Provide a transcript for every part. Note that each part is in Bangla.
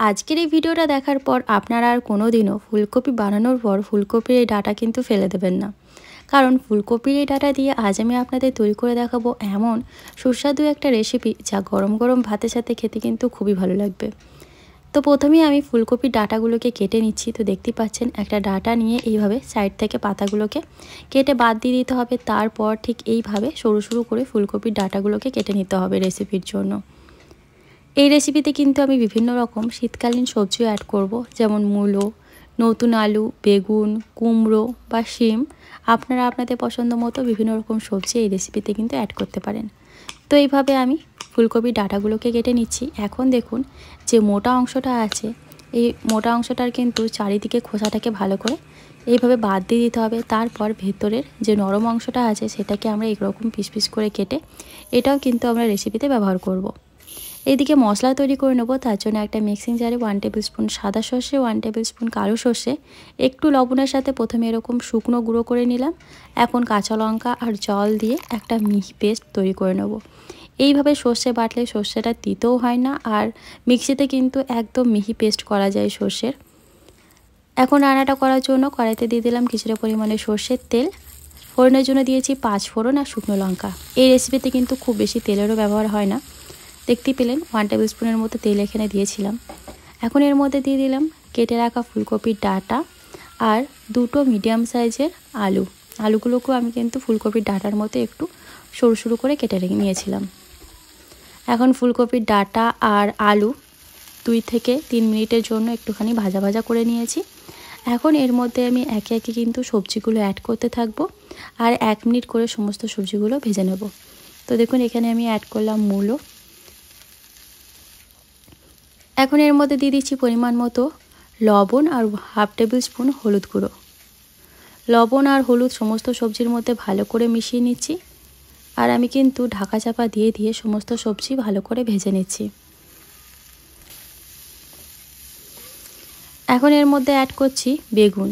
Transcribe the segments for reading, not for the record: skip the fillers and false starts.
আজকের এই ভিডিওটা দেখার পর আপনারা আর কোনোদিনও ফুলকপি বানানোর পর ফুলকপির এই ডাঁটা কিন্তু ফেলে দেবেন না। কারণ ফুলকপির এই ডাঁটা দিয়ে আজ আমি আপনাদের তৈরি করে দেখাবো এমন সুস্বাদু একটা রেসিপি, যা গরম গরম ভাতের সাথে খেতে কিন্তু খুবই ভালো লাগবে। তো প্রথমেই আমি ফুলকপির ডাঁটাগুলোকে কেটে নিচ্ছি। তো দেখতেই পাচ্ছেন একটা ডাঁটা নিয়ে এইভাবে সাইড থেকে পাতাগুলোকে কেটে বাদ দিয়ে দিতে হবে। তারপর ঠিক এইভাবে সরু সরু করে ফুলকপির ডাঁটাগুলোকে কেটে নিতে হবে রেসিপির জন্য। এই রেসিপিতে কিন্তু আমি বিভিন্ন রকম শীতকালীন সবজিও অ্যাড করব, যেমন মূলো, নতুন আলু, বেগুন, কুমড়ো বা শিম। আপনারা আপনাদের পছন্দ মতো বিভিন্ন রকম সবজি এই রেসিপিতে কিন্তু অ্যাড করতে পারেন। তো এইভাবে আমি ফুলকপির ডাঁটাগুলোকে কেটে নিচ্ছি। এখন দেখুন যে মোটা অংশটা আছে, এই মোটা অংশটার কিন্তু চারিদিকে খোসাটাকে ভালো করে এইভাবে বাদ দিয়ে দিতে হবে। তারপর ভেতরের যে নরম অংশটা আছে সেটাকে আমরা এরকম পিস পিস করে কেটে এটাও কিন্তু আমরা রেসিপিতে ব্যবহার করব। এইদিকে মশলা তৈরি করে নেব। তার জন্য একটা মিক্সিং জারে 1 টেবিল স্পুন সাদা সর্ষে, 1 টেবিল স্পুন কালো সর্ষে, একটু লবণের সাথে প্রথমে এরকম শুকনো গুঁড়ো করে নিলাম। এখন কাঁচা লঙ্কা আর জল দিয়ে একটা মিহি পেস্ট তৈরি করে নেব। এইভাবে সর্ষে বাটলে সর্ষেটা তিতেও হয় না, আর মিক্সিতে কিন্তু একদম মিহি পেস্ট করা যায় সর্ষের। এখন রান্নাটা করার জন্য কড়াইতে দিয়ে দিলাম কিছুটা পরিমাণে সর্ষের তেল। ফোড়নের জন্য দিয়েছি 5 ফোড়ন আর শুকনো লঙ্কা। এই রেসিপিতে কিন্তু খুব বেশি তেলেরও ব্যবহার হয় না। দেখতেই পেলেন 1 টেবিল স্পুনের মতো তেল এখানে দিয়েছিলাম। এখন এর মধ্যে দিয়ে দিলাম কেটে রাখা ফুলকপির ডাঁটা আর দুটো মিডিয়াম সাইজের আলু। আলুগুলোকেও আমি কিন্তু ফুলকপির ডাঁটার মতো একটু সরু সরু করে কেটে রেখে নিয়েছিলাম। এখন ফুলকপির ডাঁটা আর আলু 2 থেকে 3 মিনিটের জন্য একটুখানি ভাজা ভাজা করে নিয়েছি। এখন এর মধ্যে আমি একে একে কিন্তু সবজিগুলো অ্যাড করতে থাকবো আর 1 মিনিট করে সমস্ত সবজিগুলো ভেজে নেব। তো দেখুন এখানে আমি অ্যাড করলাম মূলো। এখন এর মধ্যে দিয়ে দিচ্ছি পরিমাণ মতো লবণ আর 1/2 টেবিল স্পুন হলুদ গুঁড়ো। লবণ আর হলুদ সমস্ত সবজির মধ্যে ভালো করে মিশিয়ে নিচ্ছি। আর আমি কিন্তু ঢাকা চাপা দিয়ে দিয়ে সমস্ত সবজি ভালো করে ভেজে নিচ্ছি। এখন এর মধ্যে অ্যাড করছি বেগুন।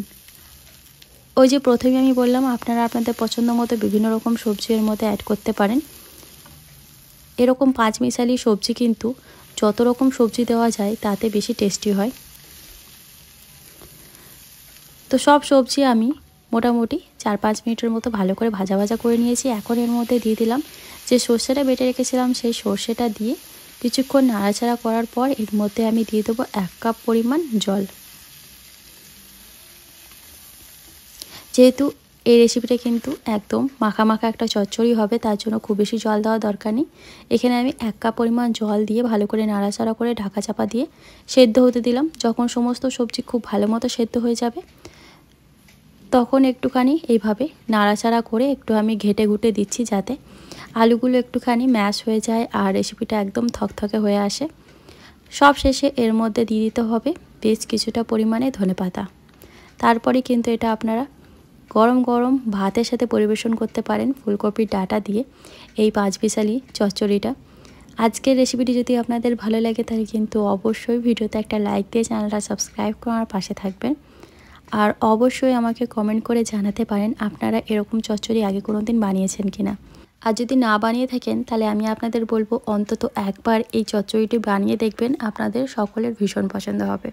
ওই যে প্রথমে আমি বললাম আপনারা আপনাদের পছন্দ মতো বিভিন্ন রকম সবজি এর মধ্যে অ্যাড করতে পারেন। এরকম 5 মিশালি সবজি কিন্তু যত রকম সবজি দেওয়া যায় তাতে বেশি টেস্টি হয়। তো সব সবজি আমি মোটামুটি 4-5 মিনিটের মতো ভালো করে ভাজা ভাজা করে নিয়েছি। এখন এর মধ্যে দিয়ে দিলাম যে সর্ষেটা বেটে রেখেছিলাম, সেই সর্ষেটা দিয়ে কিছুক্ষণ নাড়াচাড়া করার পর এর মধ্যে আমি দিয়ে দেবো 1 কাপ পরিমাণ জল। যেহেতু এই রেসিপিটা কিন্তু একদম মাখা মাখা একটা চচ্চড়ি হবে, তার জন্য খুব বেশি জল দেওয়ার দরকার নেই। এখানে আমি 1 কাপ পরিমাণ জল দিয়ে ভালো করে নাড়াচাড়া করে ঢাকা চাপা দিয়ে সেদ্ধ হতে দিলাম। যখন সমস্ত সবজি খুব ভালো মতো সেদ্ধ হয়ে যাবে তখন একটুখানি এইভাবে নাড়াচাড়া করে একটু আমি ঘেটে ঘুটে দিচ্ছি, যাতে আলুগুলো একটুখানি ম্যাশ হয়ে যায় আর রেসিপিটা একদম থকথকে হয়ে আসে। সব শেষে এর মধ্যে দিয়ে দিতে হবে বেশ কিছুটা পরিমাণে ধনেপাতা। তারপরে কিন্তু এটা আপনারা গরম গরম ভাতের সাথে পরিবেশন করতে পারেন ফুলকপির ডাঁটা দিয়ে এই 5 মিশালি চচ্চড়িটা। আজকের রেসিপিটি যদি আপনাদের ভালো লাগে তাহলে কিন্তু অবশ্যই ভিডিওতে একটা লাইক দিয়ে চ্যানেলটা সাবস্ক্রাইব করে আমার পাশে থাকবেন। আর অবশ্যই আমাকে কমেন্ট করে জানাতে পারেন আপনারা এরকম চচ্চড়ি আগে কোনো দিন বানিয়েছেন কিনা। আর যদি না বানিয়ে থাকেন তাহলে আমি আপনাদের বলবো অন্তত একবার এই চচ্চড়িটি বানিয়ে দেখবেন, আপনাদের সকলের ভীষণ পছন্দ হবে।